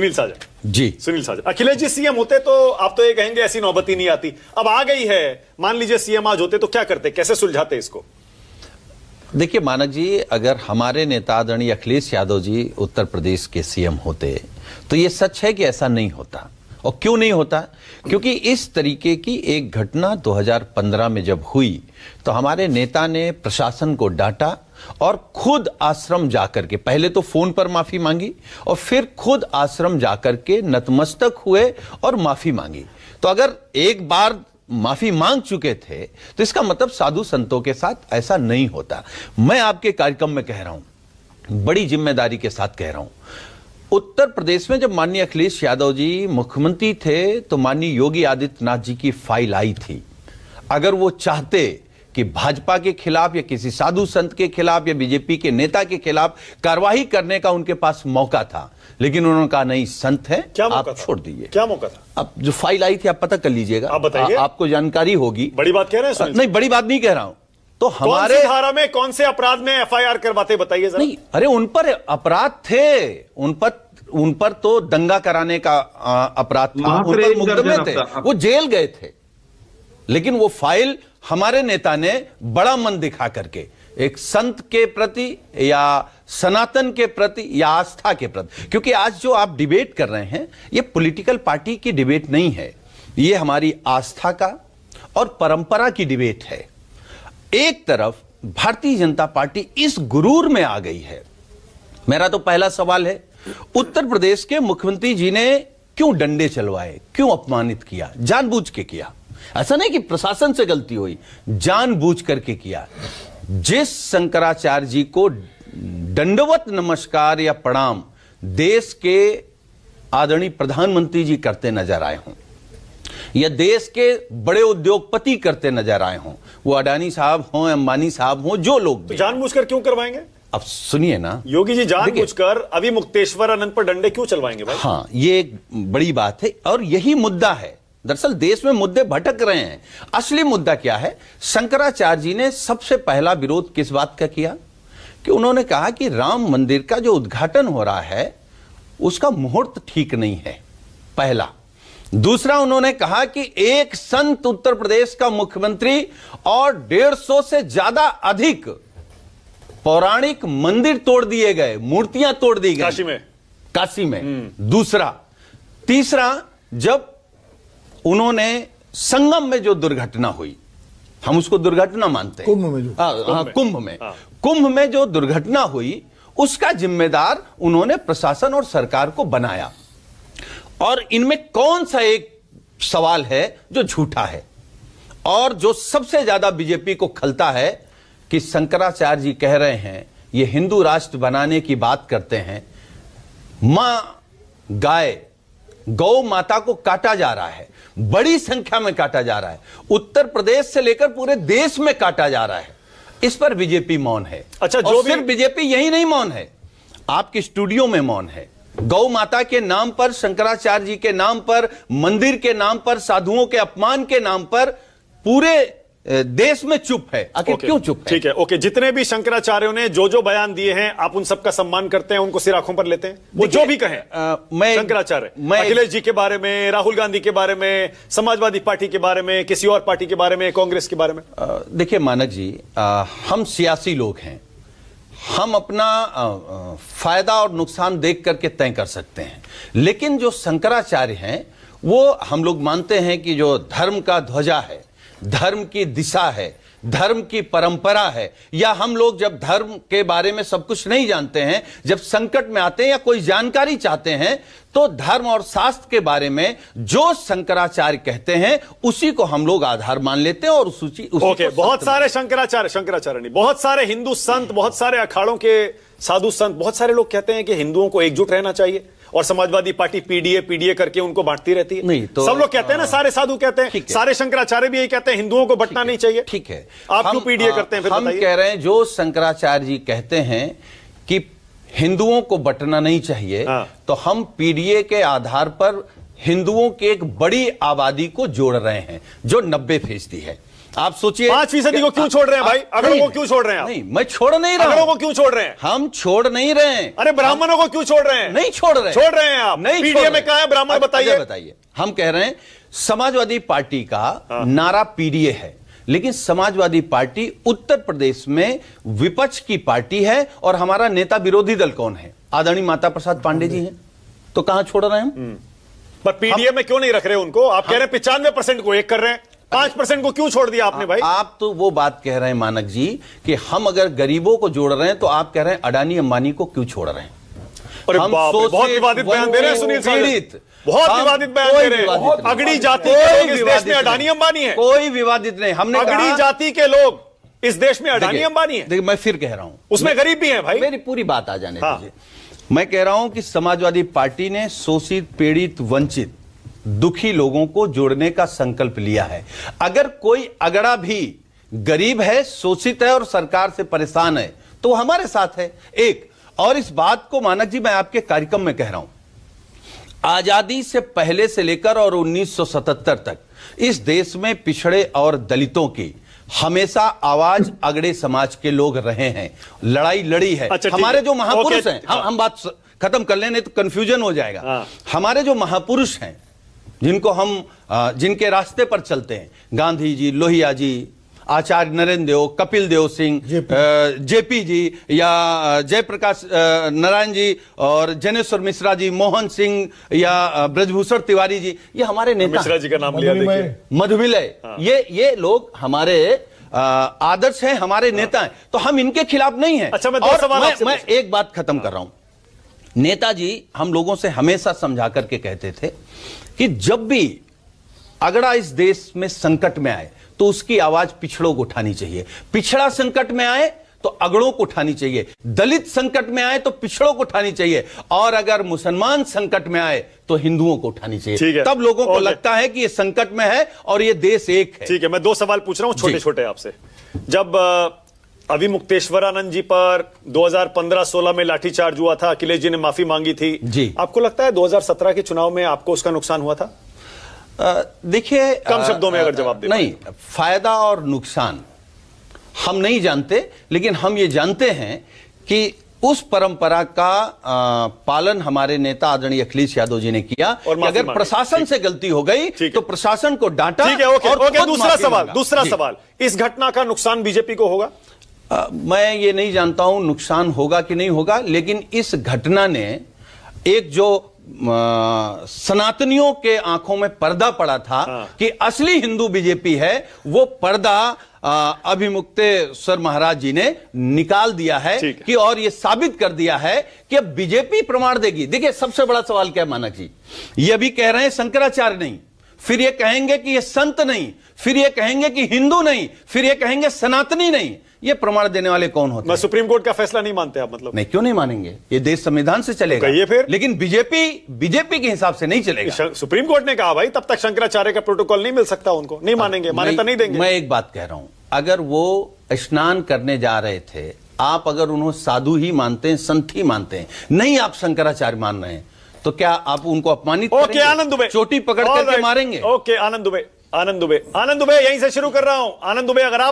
सुनील साजा जी, सुनील साजा, Akhilesh ji CM होते तो आप तो ये कहेंगे ऐसी नौबत ही नहीं आती, अब आ गई है। मान लीजिए सीएम आज होते तो क्या करते, कैसे सुलझाते इसको? देखिए मानक जी, अगर हमारे नेता आदरणीय अखिलेश यादव जी उत्तर प्रदेश के सीएम होते तो ये सच है कि ऐसा नहीं होता। और क्यों नहीं होता? क्योंकि इस तरीके की एक घटना 2015 में जब हुई तो हमारे नेता ने प्रशासन को डांटा और खुद आश्रम जाकर के, पहले तो फोन पर माफी मांगी और फिर खुद आश्रम जाकर के नतमस्तक हुए और माफी मांगी। तो अगर एक बार माफी मांग चुके थे तो इसका मतलब साधु संतों के साथ ऐसा नहीं होता। मैं आपके कार्यक्रम में कह रहा हूं, बड़ी जिम्मेदारी के साथ कह रहा हूं, उत्तर प्रदेश में जब माननीय अखिलेश यादव जी मुख्यमंत्री थे तो माननीय योगी आदित्यनाथ जी की फाइल आई थी। अगर वो चाहते कि भाजपा के खिलाफ या किसी साधु संत के खिलाफ या बीजेपी के नेता के खिलाफ कार्रवाई करने का उनके पास मौका था, लेकिन उन्होंने कहा नहीं, संत है, आप छोड़ दीजिए। क्या मौका था? अब जो फाइल आई थी आप पता कर लीजिएगा, आप बताइए। आपको जानकारी होगी। बड़ी बात कह रहे हैं? नहीं, बड़ी बात नहीं कह रहा हूं। तो हमारे कौन सी धारा में, कौन से अपराध में एफआईआर करवाते, बताइए जरा। नहीं, अरे उन पर अपराध थे, उन पर तो दंगा कराने का अपराध था, उन पर मुकदमे थे, वो जेल गए थे। लेकिन वो फाइल हमारे नेता ने बड़ा मन दिखा करके एक संत के प्रति या सनातन के प्रति या आस्था के प्रति, क्योंकि आज जो आप डिबेट कर रहे हैं ये पॉलिटिकल पार्टी की डिबेट नहीं है, ये हमारी आस्था का और परंपरा की डिबेट है। एक तरफ भारतीय जनता पार्टी इस गुरूर में आ गई है। मेरा तो पहला सवाल है, उत्तर प्रदेश के मुख्यमंत्री जी ने क्यों डंडे चलवाए, क्यों अपमानित किया? जानबूझ के किया, ऐसा नहीं कि प्रशासन से गलती हुई, जानबूझ करके किया। जिस शंकराचार्य जी को दंडवत नमस्कार या प्रणाम देश के आदरणीय प्रधानमंत्री जी करते नजर आए हों या देश के बड़े उद्योगपति करते नजर आए हों, वो अडानी साहब हों, अंबानी साहब हों, जो लोग तो जानबूझकर क्यों करवाएंगे? अब सुनिए ना योगी जी, जानबूझकर अभी मुक्तेश्वर आनंद पर डंडे क्यों चलवाएंगे भाई? हाँ, ये एक बड़ी बात है और यही मुद्दा है। दरअसल देश में मुद्दे भटक रहे हैं। असली मुद्दा क्या है? शंकराचार्य जी ने सबसे पहला विरोध किस बात का किया कि उन्होंने कहा कि राम मंदिर का जो उद्घाटन हो रहा है उसका मुहूर्त ठीक नहीं है, पहला। दूसरा, उन्होंने कहा कि एक संत उत्तर प्रदेश का मुख्यमंत्री और 150 से ज्यादा अधिक पौराणिक मंदिर तोड़ दिए गए, मूर्तियां तोड़ दी गई काशी में। दूसरा, तीसरा, जब उन्होंने संगम में जो दुर्घटना हुई, हम उसको दुर्घटना मानते हैं, कुंभ में जो दुर्घटना हुई उसका जिम्मेदार उन्होंने प्रशासन और सरकार को बनाया। और इनमें कौन सा एक सवाल है जो झूठा है? और जो सबसे ज्यादा बीजेपी को खलता है कि शंकराचार्य जी कह रहे हैं ये हिंदू राष्ट्र बनाने की बात करते हैं, गौ माता को काटा जा रहा है, बड़ी संख्या में काटा जा रहा है, उत्तर प्रदेश से लेकर पूरे देश में काटा जा रहा है। इस पर बीजेपी मौन है। अच्छा, जो सिर्फ बीजेपी यही नहीं मौन है, आपके स्टूडियो में मौन है। गौ माता के नाम पर, शंकराचार्य जी के नाम पर, मंदिर के नाम पर, साधुओं के अपमान के नाम पर पूरे देश में चुप है। आखिर क्यों चुप है? ठीक है, ओके। जितने भी शंकराचार्यों ने जो बयान दिए हैं, आप उन सबका सम्मान करते हैं, उनको सिर आंखों पर लेते हैं? वो जो भी कहें, शंकराचार्य, अखिलेश जी के बारे में, राहुल गांधी के बारे में, समाजवादी पार्टी के बारे में, किसी और पार्टी के बारे में, कांग्रेस के बारे में? देखिए मानक जी, हम सियासी लोग हैं, हम अपना फायदा और नुकसान देख करके तय कर सकते हैं। लेकिन जो शंकराचार्य हैं वो हम लोग मानते हैं कि जो धर्म का ध्वजा है, धर्म की दिशा है, धर्म की परंपरा है, या हम लोग जब धर्म के बारे में सब कुछ नहीं जानते हैं, जब संकट में आते हैं या कोई जानकारी चाहते हैं, तो धर्म और शास्त्र के बारे में जो शंकराचार्य कहते हैं उसी को हम लोग आधार मान लेते हैं और उसी ओके। बहुत सारे शंकराचार्य नहीं, बहुत सारे हिंदू संत, बहुत सारे अखाड़ों के साधु संत, बहुत सारे लोग कहते हैं कि हिंदुओं को एकजुट रहना चाहिए, और समाजवादी पार्टी पीडीए करके उनको बांटती रहती है। नहीं तो सब लोग कहते हैं ना, सारे साधु कहते हैं, सारे शंकराचार्य भी यही कहते हैं, हिंदुओं को बंटना नहीं चाहिए। ठीक है, आप क्यों पीडीए करते हैं? फिर हम कह रहे हैं जो शंकराचार्य जी कहते हैं कि हिंदुओं को बंटना नहीं चाहिए, तो हम पीडीए के आधार पर हिंदुओं की एक बड़ी आबादी को जोड़ रहे हैं जो 90% है। आप सोचिए 5% को क्यों छोड़ रहे हैं भाई? अगड़ों को क्यों छोड़ रहे हैं आप? नहीं, मैं छोड़ नहीं रहा अगड़ों हूं। को क्यों छोड़ रहे हैं? हम छोड़ नहीं रहे हैं। अरे ब्राह्मणों को क्यों छोड़ रहे हैं? नहीं छोड़ रहे, छोड़ रहे हैं आप। नहीं पीडीए में कहा है ब्राह्मण? बताइए। हम कह रहे हैं समाजवादी पार्टी का नारा पीडीए है, लेकिन समाजवादी पार्टी उत्तर प्रदेश में विपक्ष की पार्टी है और हमारा नेता विरोधी दल कौन है? आदरणीय माता प्रसाद पांडे जी हैं। तो कहां छोड़ रहे हैं हम? पर पीडीए में क्यों नहीं रख रहे उनको? आप कह रहे हैं 95% को एक कर रहे हैं, 5% को क्यों छोड़ दिया आपने भाई? आप तो वो बात कह रहे हैं मानक जी कि हम अगर गरीबों को जोड़ रहे हैं, तो आप कह रहे हैं अडानी अंबानी को क्यों छोड़ रहे हैं? हम बहुत विवादित बयान दे रहे हैं सुनील सागर, बहुत विवादित बयान दे रहे हैं। अगड़ी जाति के लोग इस देश में अडानी अंबानी है। कोई विवादित नहीं। हमने अगड़ी जाति के लोग इस देश में अडानी अंबानी है। देखिए, मैं फिर कह रहा हूं, उसमें गरीब भी है भाई। मेरी पूरी बात आ जाने दीजिए। मैं कह रहा हूं कि समाजवादी पार्टी ने शोषित, पीड़ित, वंचित, दुखी लोगों को जोड़ने का संकल्प लिया है। अगर कोई अगड़ा भी गरीब है, शोषित है और सरकार से परेशान है, तो वो हमारे साथ है। एक और इस बात को मानक जी मैं आपके कार्यक्रम में कह रहा हूं, आजादी से पहले से लेकर और 1977 तक इस देश में पिछड़े और दलितों की हमेशा आवाज अगड़े समाज के लोग रहे हैं, लड़ाई लड़ी है। अच्छा, हमारे जो महापुरुष हैं, हम बात खत्म कर लें, नहीं तो कंफ्यूजन हो जाएगा। हमारे जो महापुरुष हैं, जिनको हम जिनके रास्ते पर चलते हैं, गांधी जी, लोहिया जी, आचार्य नरेंद्र देव, कपिल देव सिंह, जेपी जी, या जयप्रकाश नारायण जी, और जनेश्वर मिश्रा जी, मोहन सिंह, या ब्रजभूषण तिवारी जी, ये हमारे नेता। मिश्रा जी का नाम लिया, देखिए मधुमिलय, ये लोग हमारे आदर्श हैं, हमारे नेता हैं। तो हम इनके खिलाफ नहीं हैं। अच्छा, मैं एक बात खत्म कर रहा हूं। नेताजी हम लोगों से हमेशा समझा करके कहते थे कि जब भी अगड़ा इस देश में संकट में आए, तो उसकी आवाज पिछड़ों को उठानी चाहिए। पिछड़ा संकट में आए तो अगड़ों को उठानी चाहिए, दलित संकट में आए तो पिछड़ों को उठानी चाहिए, और अगर मुसलमान संकट में आए तो हिंदुओं को उठानी चाहिए। तब लोगों को लगता है कि ये संकट में है और ये देश एक है। ठीक है, मैं 2 सवाल पूछ रहा हूं छोटे छोटे आपसे। जब अभिमुक्तेश्वरानंद जी पर 2015-16 में लाठीचार्ज हुआ था, अखिलेश जी ने माफी मांगी थी जी, आपको लगता है 2017 के चुनाव में आपको उसका नुकसान हुआ था? देखिए, कम शब्दों में अगर जवाब दे। नहीं, फायदा और नुकसान हम नहीं जानते, लेकिन हम ये जानते हैं कि उस परंपरा का पालन हमारे नेता आदरणीय अखिलेश यादव जी ने किया। और अगर प्रशासन से गलती हो गई तो प्रशासन को डांटा। ठीक है, ओके। दूसरा सवाल, इस घटना का नुकसान बीजेपी को होगा? मैं ये नहीं जानता हूं नुकसान होगा कि नहीं होगा, लेकिन इस घटना ने एक जो सनातनियों के आंखों में पर्दा पड़ा था कि असली हिंदू बीजेपी है, वो पर्दा अभिमुक्तेश्वर महाराज जी ने निकाल दिया है कि, और ये साबित कर दिया है कि अब बीजेपी प्रमाण देगी। देखिए, सबसे बड़ा सवाल क्या है मानक जी, ये अभी कह रहे हैं शंकराचार्य नहीं, फिर ये कहेंगे कि ये संत नहीं, फिर ये कहेंगे कि हिंदू नहीं, फिर ये कहेंगे सनातनी नहीं। ये प्रमाण देने वाले कौन होते हैं? मैं सुप्रीम कोर्ट का फैसला नहीं मानते आप? मतलब नहीं, क्यों नहीं मानेंगे? ये देश संविधान से चलेगा। कहिए फिर। लेकिन बीजेपी के हिसाब से नहीं चलेगा। सुप्रीम कोर्ट ने कहा भाई तब तक शंकराचार्य का प्रोटोकॉल नहीं मिल सकता, उनको नहीं मानेंगे, मान्यता नहीं देंगे। मैं एक बात कह रहा हूं, अगर वो स्नान करने जा रहे थे, आप अगर उन्हें साधु ही मानते हैं, संत ही मानते हैं, नहीं आप शंकराचार्य मान रहे हैं, तो क्या आप उनको अपमानित करेंगे? ओके, आनंद दुबे, चोटी पकड़ करके मारेंगे? ओके, आनंद दुबे यहीं से शुरू कर रहा हूं। आनंद दुबे, अगर आप